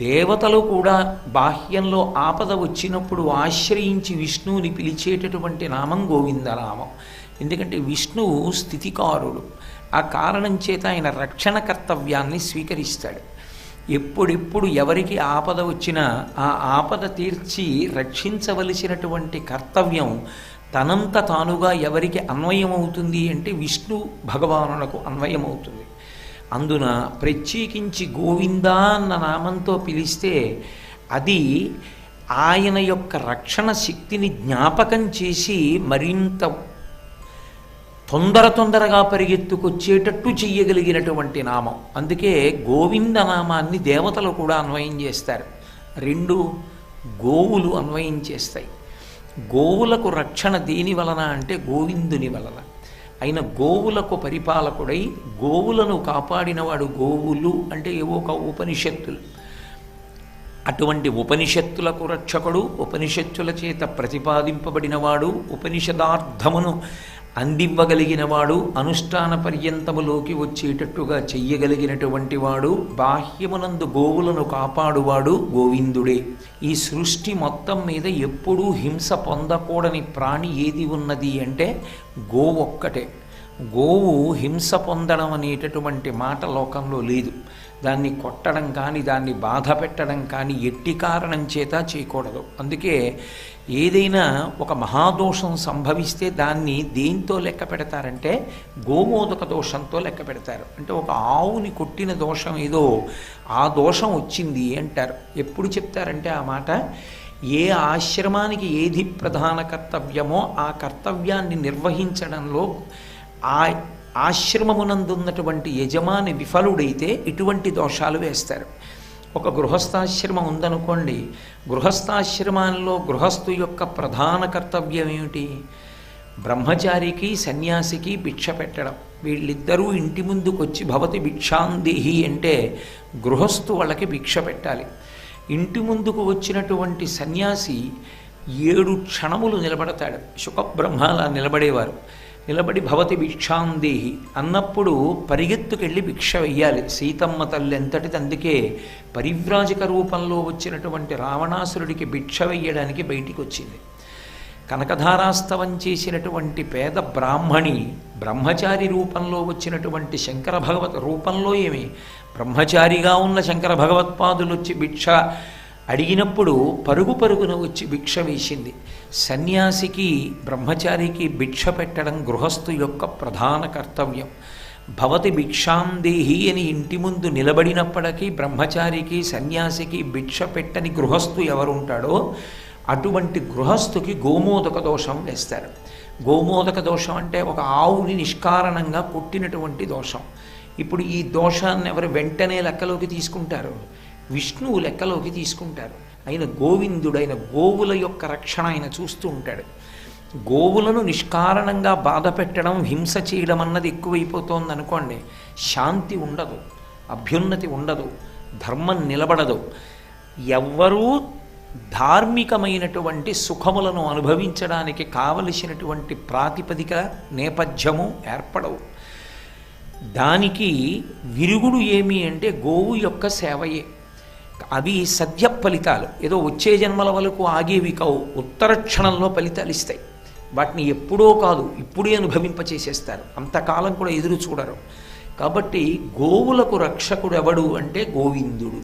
దేవతలు కూడా బాహ్యంలో ఆపద వచ్చినప్పుడు ఆశ్రయించి విష్ణువుని పిలిచేటటువంటి నామం గోవిందనామం. ఎందుకంటే విష్ణువు స్థితికారుడు. ఆ కారణం చేత ఆయన రక్షణ కర్తవ్యాన్ని స్వీకరిస్తాడు. ఎప్పుడెప్పుడు ఎవరికి ఆపద వచ్చినా ఆ ఆపద తీర్చి రక్షించవలసినటువంటి కర్తవ్యం తనంత తానుగా ఎవరికి అన్వయమవుతుంది అంటే విష్ణు భగవానులకు అన్వయమవుతుంది. అందున ప్రత్యేకించి గోవింద అన్న నామంతో పిలిస్తే అది ఆయన యొక్క రక్షణ శక్తిని జ్ఞాపకం చేసి మరింత తొందరగా పరిగెత్తుకొచ్చేటట్టు చెయ్యగలిగినటువంటి నామం. అందుకే గోవింద నామాన్ని దేవతలు కూడా అన్వయం చేస్తారు. రెండు గోవులు అన్వయం చేస్తాయి. గోవులకు రక్షణ దేని వలన అంటే గోవిందుని వలన. ఆయన గోవులకు పరిపాలకుడై గోవులను కాపాడినవాడు. గోవులు అంటే ఏవో ఒక ఉపనిషత్తులు. అటువంటి ఉపనిషత్తులకు రక్షకుడు, ఉపనిషత్తుల చేత ప్రతిపాదింపబడినవాడు, ఉపనిషదార్థమును అందివ్వగలిగినవాడు, అనుష్ఠాన పర్యంతములోకి వచ్చేటట్టుగా చెయ్యగలిగినటువంటి వాడు, బాహ్యమునందు గోవులను కాపాడువాడు గోవిందుడే. ఈ సృష్టి మొత్తం మీద ఎప్పుడూ హింస పొందకూడని ప్రాణి ఏది ఉన్నది అంటే గోవు ఒక్కటే. గోవు హింస పొందడం అనేటటువంటి మాట లోకంలో లేదు. దాన్ని కొట్టడం కానీ దాన్ని బాధ పెట్టడం కానీ ఎట్టి కారణం చేత చేయకూడదు. అందుకే ఏదైనా ఒక మహాదోషం సంభవిస్తే దాన్ని దేంతో లెక్క పెడతారంటే గోమోదక దోషంతో లెక్క పెడతారు. అంటే ఒక ఆవుని కొట్టిన దోషం ఏదో ఆ దోషం వచ్చింది అంటారు. ఎప్పుడు చెప్తారంటే ఆ మాట ఏ ఆశ్రమానికి ఏది ప్రధాన కర్తవ్యమో ఆ కర్తవ్యాన్ని నిర్వహించడంలో ఆ ఆశ్రమమునందున్నటువంటి యజమాని విఫలుడైతే ఇటువంటి దోషాలు వేస్తారు. ఒక గృహస్థాశ్రమం ఉందనుకోండి, గృహస్థాశ్రమాల్లో గృహస్థు యొక్క ప్రధాన కర్తవ్యం ఏమిటి? బ్రహ్మచారికి సన్యాసికి భిక్ష పెట్టడం. వీళ్ళిద్దరూ ఇంటి ముందుకు వచ్చి భవతి భిక్షాందేహి అంటే గృహస్థు వాళ్ళకి భిక్ష పెట్టాలి. ఇంటి ముందుకు వచ్చినటువంటి సన్యాసి 7 క్షణములు నిలబడతాడు. శుకబ్రహ్మలా నిలబడేవారు. నిలబడి భవతి భిక్షాందేహి అన్నప్పుడు పరిగెత్తుకెళ్ళి భిక్ష వెయ్యాలి. సీతమ్మ తల్లి ఎంతటిది అందుకే పరివ్రాజక రూపంలో వచ్చినటువంటి రావణాసురుడికి భిక్ష వెయ్యడానికి బయటికి వచ్చింది. కనకధారాస్తవం చేసినటువంటి పేద బ్రాహ్మణి బ్రహ్మచారి రూపంలో వచ్చినటువంటి శంకర భగవత్ రూపంలో ఏమి బ్రహ్మచారిగా ఉన్న శంకర భగవత్పాదులు వచ్చి భిక్ష అడిగినప్పుడు పరుగున వచ్చి భిక్ష వేసింది. సన్యాసికి బ్రహ్మచారికి భిక్ష పెట్టడం గృహస్థు యొక్క ప్రధాన కర్తవ్యం. భవతి భిక్షాందేహి అని ఇంటి ముందు నిలబడినప్పటికీ బ్రహ్మచారికి సన్యాసికి భిక్ష పెట్టని గృహస్థు ఎవరుంటాడో అటువంటి గృహస్థుకి గోమోదక దోషం వేస్తారు. గోమోదక దోషం అంటే ఒక ఆవుని నిష్కారణంగా కొట్టినటువంటి దోషం. ఇప్పుడు ఈ దోషాన్ని ఎవరు వెంటనే లెక్కలోకి తీసుకుంటారు? విష్ణువు లెక్కలోకి తీసుకుంటారు. ఆయన గోవిందుడైన గోవుల యొక్క రక్షణ ఆయన చూస్తూ ఉంటాడు. గోవులను నిష్కారణంగా బాధ పెట్టడం, హింస చేయడం అన్నది ఎక్కువైపోతోంది అనుకోండి, శాంతి ఉండదు, అభ్యున్నతి ఉండదు, ధర్మం నిలబడదు. ఎవ్వరూ ధార్మికమైనటువంటి సుఖములను అనుభవించడానికి కావలసినటువంటి ప్రాతిపదిక నేపథ్యము ఏర్పడవు. దానికి విరుగుడు ఏమి అంటే గోవు యొక్క సేవయే. అవి సద్య ఫలితాలు. ఏదో వచ్చే జన్మల వరకు ఆగేవి కావు. ఉత్తర క్షణంలో ఫలితాలు ఇస్తాయి. వాటిని ఎప్పుడో కాదు ఇప్పుడే అనుభవింపచేసేస్తారు. అంతకాలం కూడా ఎదురు చూడరు. కాబట్టి గోవులకు రక్షకుడు ఎవడు అంటే గోవిందుడు.